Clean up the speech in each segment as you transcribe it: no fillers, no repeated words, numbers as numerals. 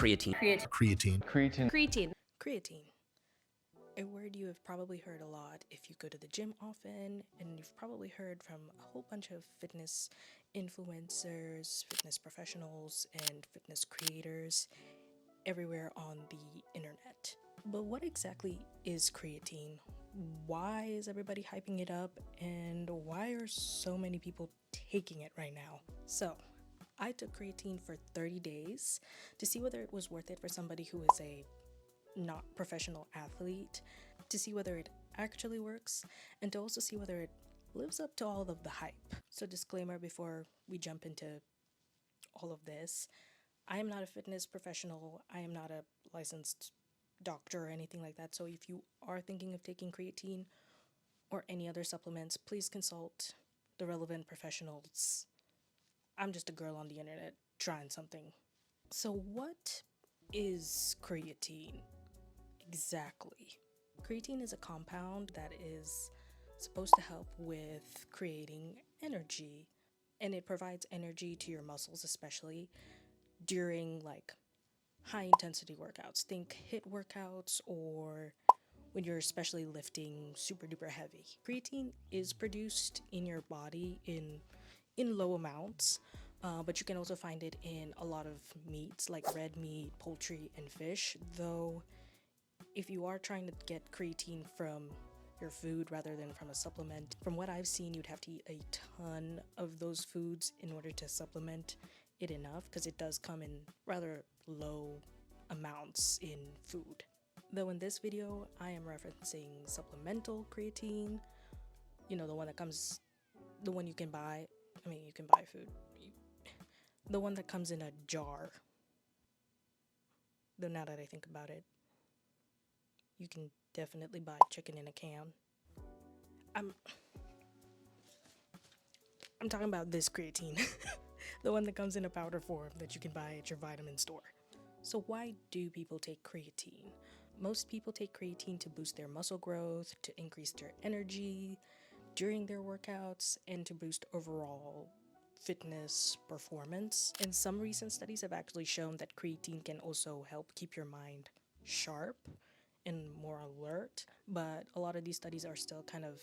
Creatine. Creatine. Creatine. A word you have probably heard a lot if you go to the gym often, and you've probably heard from a whole bunch of fitness influencers, fitness professionals, and fitness creators everywhere on the internet. But what exactly is creatine? Why is everybody hyping it up? And why are so many people taking it right now? So, I took creatine for 30 days to see whether it was worth it for somebody who is a not professional athlete, to see whether it actually works, and to also see whether it lives up to all of the hype. So, disclaimer before we jump into all of this, I am not a fitness professional, I am not a licensed doctor or anything like that. So, if you are thinking of taking creatine or any other supplements, please consult the relevant professionals. I'm just a girl on the internet trying something. So, what is creatine exactly? Creatine is a compound that is supposed to help with creating energy, and it provides energy to your muscles, especially during like high intensity workouts. Think HIIT workouts or when you're especially lifting super duper heavy. Creatine is produced in your body in low amounts, but you can also find it in a lot of meats like red meat, poultry, and fish. Though, if you are trying to get creatine from your food rather than from a supplement, from what I've seen, you'd have to eat a ton of those foods in order to supplement it enough, because it does come in rather low amounts in food. Though in this video, I am referencing supplemental creatine, the one that comes, the one you can buy. I mean, you can buy food. The one that comes in a jar. Though now that I think about it, you can definitely buy chicken in a can. I'm talking about this creatine. The one that comes in a powder form that you can buy at your vitamin store. So why do people take creatine? Most people take creatine to boost their muscle growth, to increase their energy during their workouts, and to boost overall fitness performance. And some recent studies have actually shown that creatine can also help keep your mind sharp and more alert, but a lot of these studies are still kind of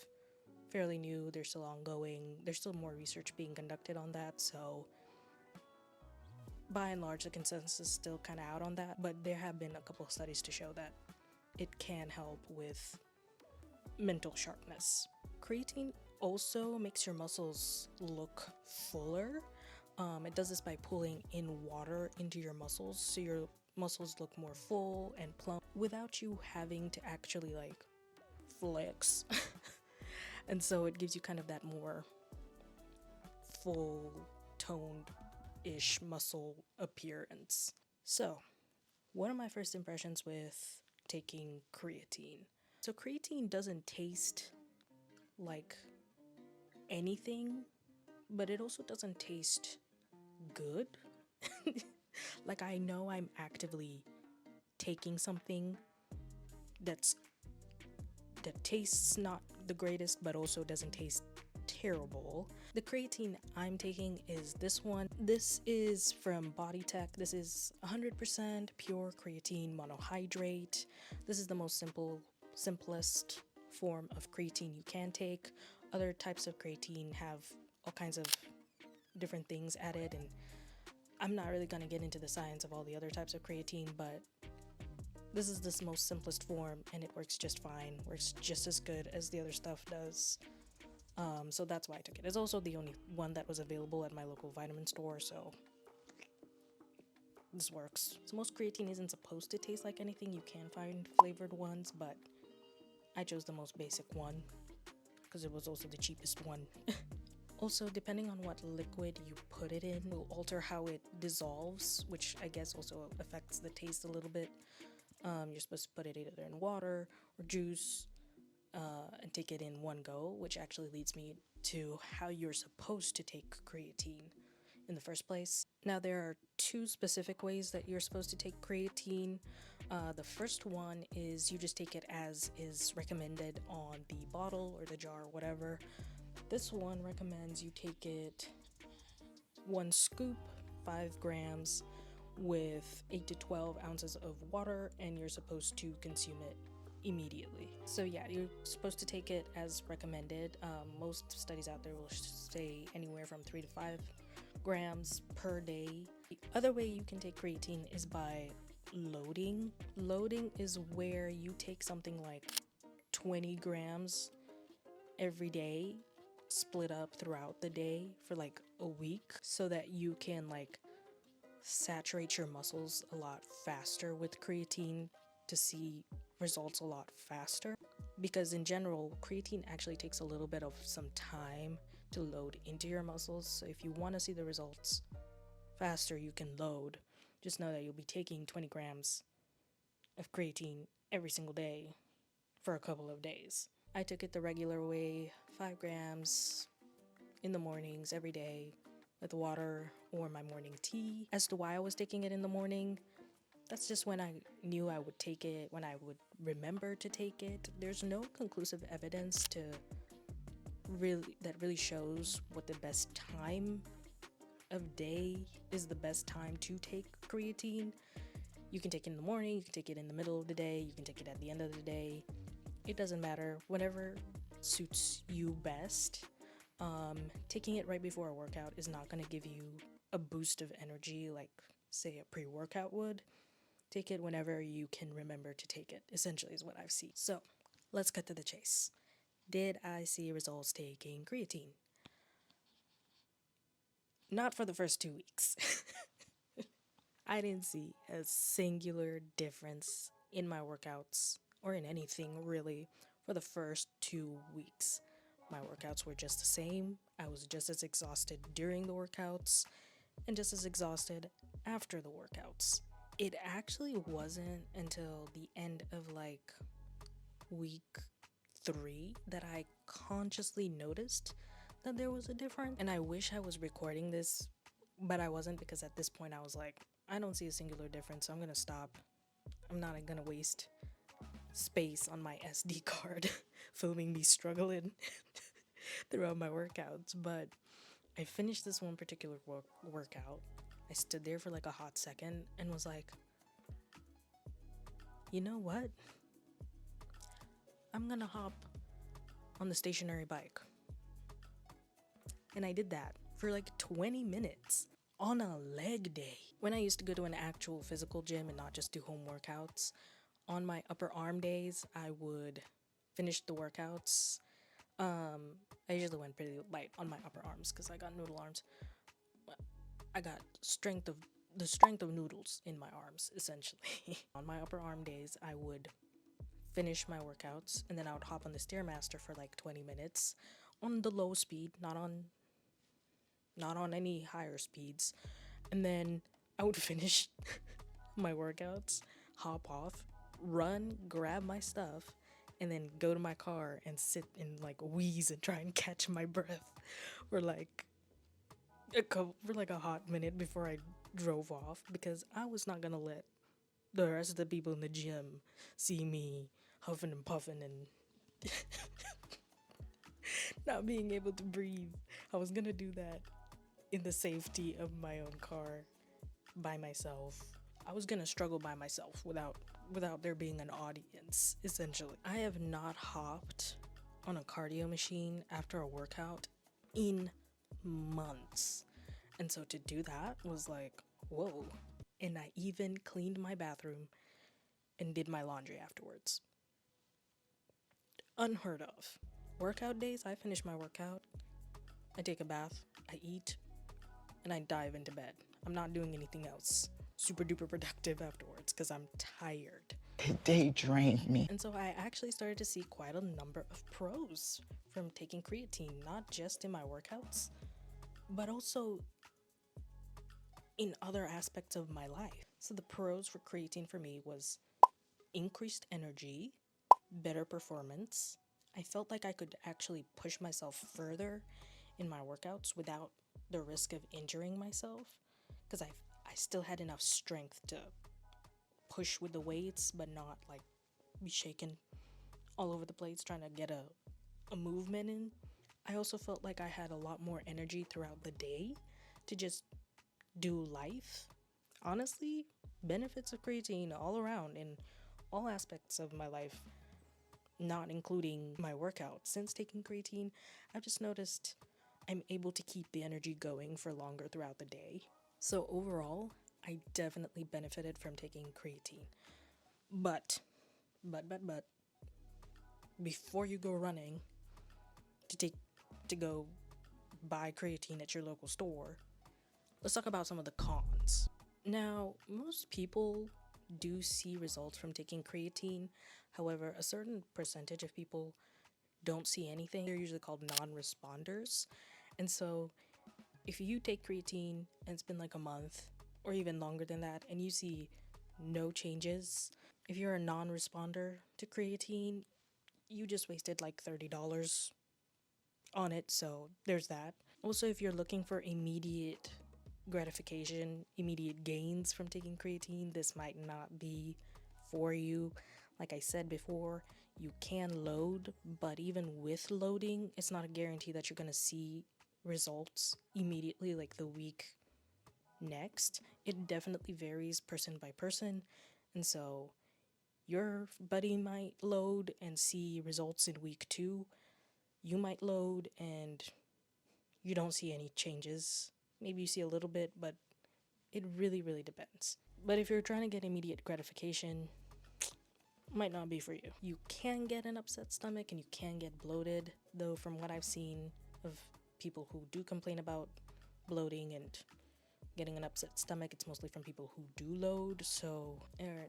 fairly new. They're still ongoing. There's still more research being conducted on that, so by and large the consensus is still kind of out on that, but there have been a couple of studies to show that it can help with mental sharpness. Creatine also makes your muscles look fuller. It does this by pulling in water into your muscles, so your muscles look more full and plump without you having to actually like flex. And so it gives you kind of that more full toned ish muscle appearance. So, what are my first impressions with taking creatine? So, creatine doesn't taste like anything, but it also doesn't taste good. Like, I know I'm actively taking something that tastes not the greatest, but also doesn't taste terrible. The creatine I'm taking is this one. This is from BodyTech. This is 100% pure creatine monohydrate. This is the most simplest form of creatine you can take. Other types of creatine have all kinds of different things added, and I'm not really going to get into the science of all the other types of creatine, but this is the most simplest form, and it works just fine. Works just as good as the other stuff does. So that's why I took it. It's also the only one that was available at my local vitamin store, so this works. So most creatine isn't supposed to taste like anything. You can find flavored ones, but I chose the most basic one because it was also the cheapest one. Also, depending on what liquid you put it in will alter how it dissolves, which I guess also affects the taste a little bit. You're supposed to put it either in water or juice and take it in one go, which actually leads me to how you're supposed to take creatine in the first place. Now, there are two specific ways that you're supposed to take creatine. The first one is you just take it as is recommended on the bottle or the jar or whatever. This one recommends you take it 1 scoop, 5 grams, with 8 to 12 ounces of water, and you're supposed to consume it immediately. So yeah, you're supposed to take it as recommended. Most studies out there will say anywhere from 3 to 5 grams per day. The other way you can take creatine is by loading. Loading is where you take something like 20 grams every day, split up throughout the day for like a week, so that you can like saturate your muscles a lot faster with creatine to see results a lot faster. Because in general, creatine actually takes a little bit of some time to load into your muscles. So if you want to see the results faster, you can load. Just know that you'll be taking 20 grams of creatine every single day for a couple of days. I took it the regular way, 5 grams in the mornings every day with water or my morning tea. As to why I was taking it in the morning, that's just when I knew I would take it, when I would remember to take it. There's no conclusive evidence that really shows what the best time of day is the best time to take creatine. You can take it in the morning, you can take it in the middle of the day, you can take it at the end of the day. It doesn't matter, whatever suits you best. Taking it right before a workout is not going to give you a boost of energy like, say, a pre-workout would. Take it whenever you can remember to take it, essentially, is what I've seen. So, let's cut to the chase. Did I see results taking creatine? Not for the first 2 weeks. I didn't see a singular difference in my workouts, or in anything really, for the first 2 weeks. My workouts were just the same. I was just as exhausted during the workouts and just as exhausted after the workouts. It actually wasn't until the end of like week 3 that I consciously noticed that there was a difference. And I wish I was recording this, but I wasn't, because at this point I was like, I don't see a singular difference, so I'm gonna stop. I'm not gonna waste space on my SD card filming me struggling throughout my workouts. But I finished this one particular workout. I stood there for like a hot second and was like, you know what? I'm gonna hop on the stationary bike. And I did that for like 20 minutes on a leg day. When I used to go to an actual physical gym and not just do home workouts, on my upper arm days, I would finish the workouts. I usually went pretty light on my upper arms because I got noodle arms. I got the strength of noodles in my arms, essentially. On my upper arm days, I would finish my workouts and then I would hop on the Stairmaster for like 20 minutes on the low speed, not on any higher speeds. And then I would finish my workouts, hop off, run, grab my stuff, and then go to my car and sit and like wheeze and try and catch my breath for like a hot minute before I drove off, because I was not gonna let the rest of the people in the gym see me huffing and puffing and not being able to breathe. I was gonna do that in the safety of my own car by myself. I was gonna struggle by myself without there being an audience, essentially. I have not hopped on a cardio machine after a workout in months. And so to do that was like, whoa. And I even cleaned my bathroom and did my laundry afterwards. Unheard of. Workout days, I finish my workout, I take a bath, I eat, and I dive into bed. I'm not doing anything else super duper productive afterwards because I'm tired. They drained me. And so I actually started to see quite a number of pros from taking creatine, not just in my workouts, but also in other aspects of my life. So the pros for creatine for me was increased energy, better performance. I felt like I could actually push myself further in my workouts without the risk of injuring myself, because I still had enough strength to push with the weights but not like be shaking all over the place trying to get a movement in. I also felt like I had a lot more energy throughout the day to just do life. Honestly, benefits of creatine all around in all aspects of my life, not including my workout. Since taking creatine, I've just noticed I'm able to keep the energy going for longer throughout the day. So overall, I definitely benefited from taking creatine. But, but, before you go running to go buy creatine at your local store, let's talk about some of the cons. Now, most people do see results from taking creatine. However, a certain percentage of people don't see anything. They're usually called non-responders. And so, if you take creatine and it's been like a month or even longer than that and you see no changes, if you're a non-responder to creatine, you just wasted like $30 on it, so there's that. Also, if you're looking for immediate gratification, immediate gains from taking creatine, this might not be for you. Like I said before, you can load, but even with loading, it's not a guarantee that you're gonna see results immediately, like the week next. It definitely varies person by person, and so your buddy might load and see results in week 2. You might load and you don't see any changes. Maybe you see a little bit, but it really, really depends. But if you're trying to get immediate gratification, might not be for you. You can get an upset stomach and you can get bloated, though from what I've seen of people who do complain about bloating and getting an upset stomach, it's mostly from people who do load, so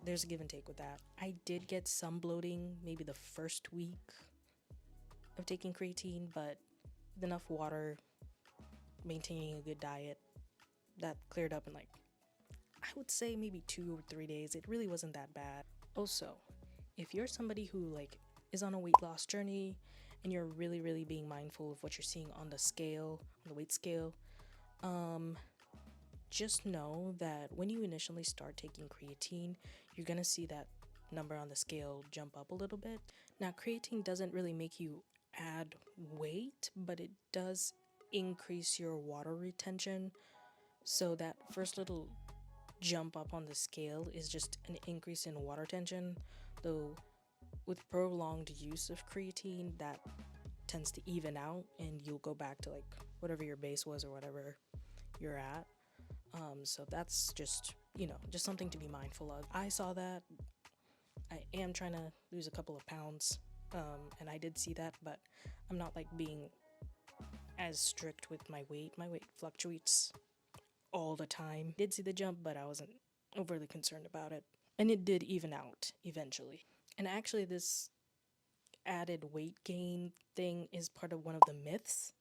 there's a give and take with that. I did get some bloating maybe the first week of taking creatine, but with enough water, maintaining a good diet, that cleared up in like, I would say maybe 2 or 3 days. It really wasn't that bad. Also, if you're somebody who like is on a weight loss journey and you're really, really being mindful of what you're seeing on the scale, on the weight scale, just know that when you initially start taking creatine, you're gonna see that number on the scale jump up a little bit. Now, creatine doesn't really make you add weight, but it does increase your water retention. So that first little jump up on the scale is just an increase in water retention, though with prolonged use of creatine, that tends to even out and you'll go back to like whatever your base was or whatever you're at. So that's just, just something to be mindful of. I saw that. I am trying to lose a couple of pounds, and I did see that, but I'm not like being as strict with my weight. My weight fluctuates all the time. Did see the jump, but I wasn't overly concerned about it. And it did even out eventually. And actually, this added weight gain thing is part of one of the myths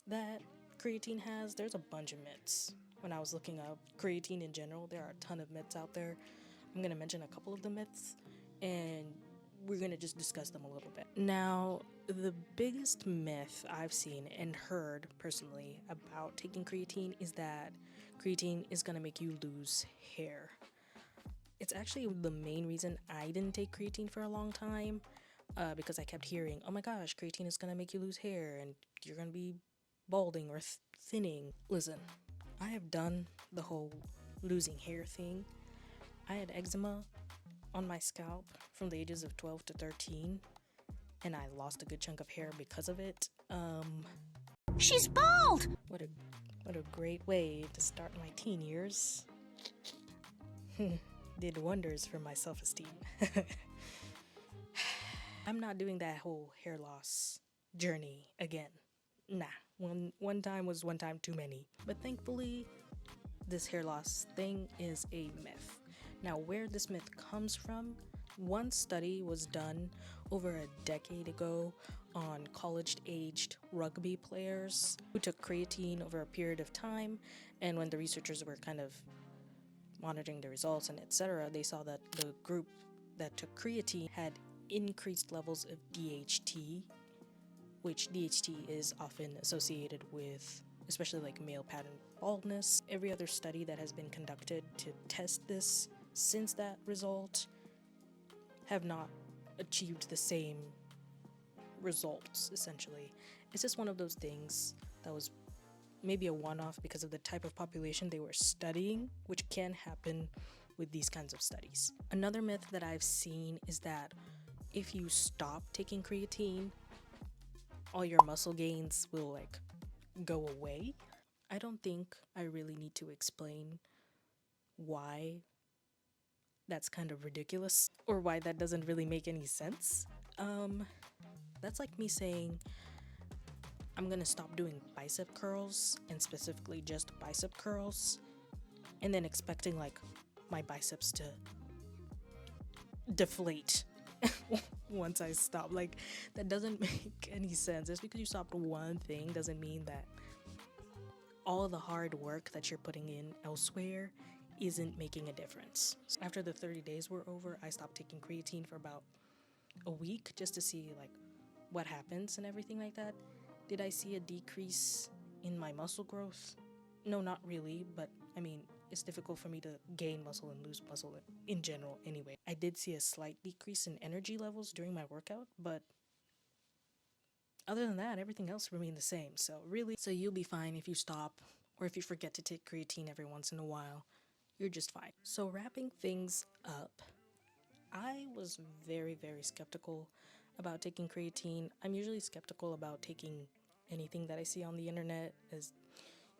that creatine has. There's a bunch of myths. When I was looking up creatine in general, there are a ton of myths out there. I'm going to mention a couple of the myths, and we're going to just discuss them a little bit. Now, the biggest myth I've seen and heard personally about taking creatine is that creatine is going to make you lose hair. It's actually the main reason I didn't take creatine for a long time, because I kept hearing, oh my gosh, creatine is going to make you lose hair and you're going to be balding or thinning. Listen, I have done the whole losing hair thing. I had eczema on my scalp from the ages of 12 to 13, and I lost a good chunk of hair because of it. She's bald! What a great way to start my teen years. Did wonders for my self-esteem. I'm not doing that whole hair loss journey again. Nah, one time was one time too many. But thankfully, this hair loss thing is a myth. Now, where this myth comes from, one study was done over a decade ago on college-aged rugby players who took creatine over a period of time, and when the researchers were kind of monitoring the results and etc., they saw that the group that took creatine had increased levels of DHT, which DHT is often associated with especially like male pattern baldness. Every other study that has been conducted to test this since that result have not achieved the same results, essentially. It's just one of those things that was maybe a one-off because of the type of population they were studying, which can happen with these kinds of studies. Another myth that I've seen is that if you stop taking creatine, all your muscle gains will like go away. I don't think I really need to explain why that's kind of ridiculous or why that doesn't really make any sense. That's like me saying I'm gonna stop doing bicep curls, and specifically just bicep curls, and then expecting like my biceps to deflate once I stop. Like, that doesn't make any sense. Just because you stopped one thing doesn't mean that all the hard work that you're putting in elsewhere isn't making a difference. After the 30 days were over, I stopped taking creatine for about a week just to see like what happens and everything like that. Did I see a decrease in my muscle growth? No, not really, but I mean, it's difficult for me to gain muscle and lose muscle in general anyway. I did see a slight decrease in energy levels during my workout, but other than that, everything else remained the same. So you'll be fine if you stop or if you forget to take creatine every once in a while. You're just fine. So wrapping things up, I was very, very skeptical about taking creatine. I'm usually skeptical about taking anything that I see on the internet, as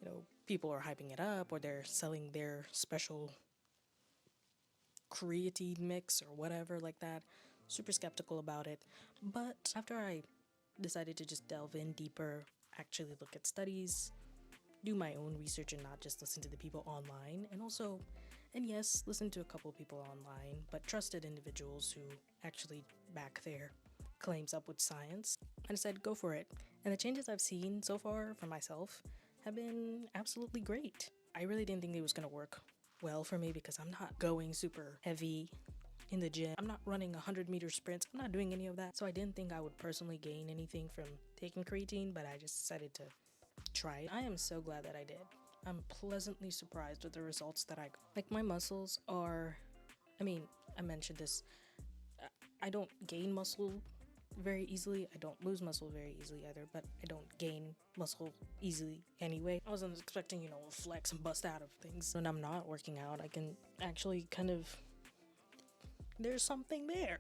you know, people are hyping it up or they're selling their special creatine mix or whatever like that. Super skeptical about it. But after I decided to just delve in deeper, actually look at studies, do my own research and not just listen to the people online, and yes, listen to a couple people online, but trusted individuals who actually back their claims up with science, I decided go for it. And the changes I've seen so far for myself have been absolutely great. I really didn't think it was gonna work well for me because I'm not going super heavy in the gym. I'm not running 100-meter sprints. I'm not doing any of that. So I didn't think I would personally gain anything from taking creatine, but I just decided to try it. I am so glad that I did. I'm pleasantly surprised with the results that I got. Like, my muscles are, I mean, I mentioned this, I don't gain muscle very easily. I don't lose muscle very easily either, but I don't gain muscle easily anyway. I wasn't expecting, flex and bust out of things. When I'm not working out, I can actually there's something there.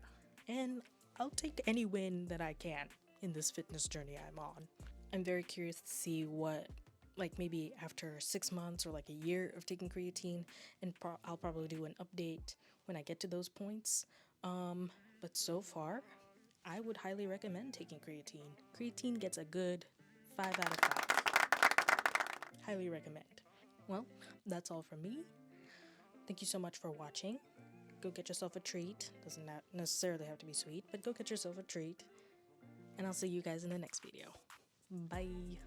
And I'll take any win that I can in this fitness journey I'm on. I'm very curious to see what, like, maybe after 6 months or like a year of taking creatine, and I'll probably do an update when I get to those points. But so far, I would highly recommend taking creatine. Creatine gets a good 5 out of 5. Highly recommend. Well, that's all from me. Thank you so much for watching. Go get yourself a treat. Doesn't necessarily have to be sweet, but go get yourself a treat. And I'll see you guys in the next video. Bye.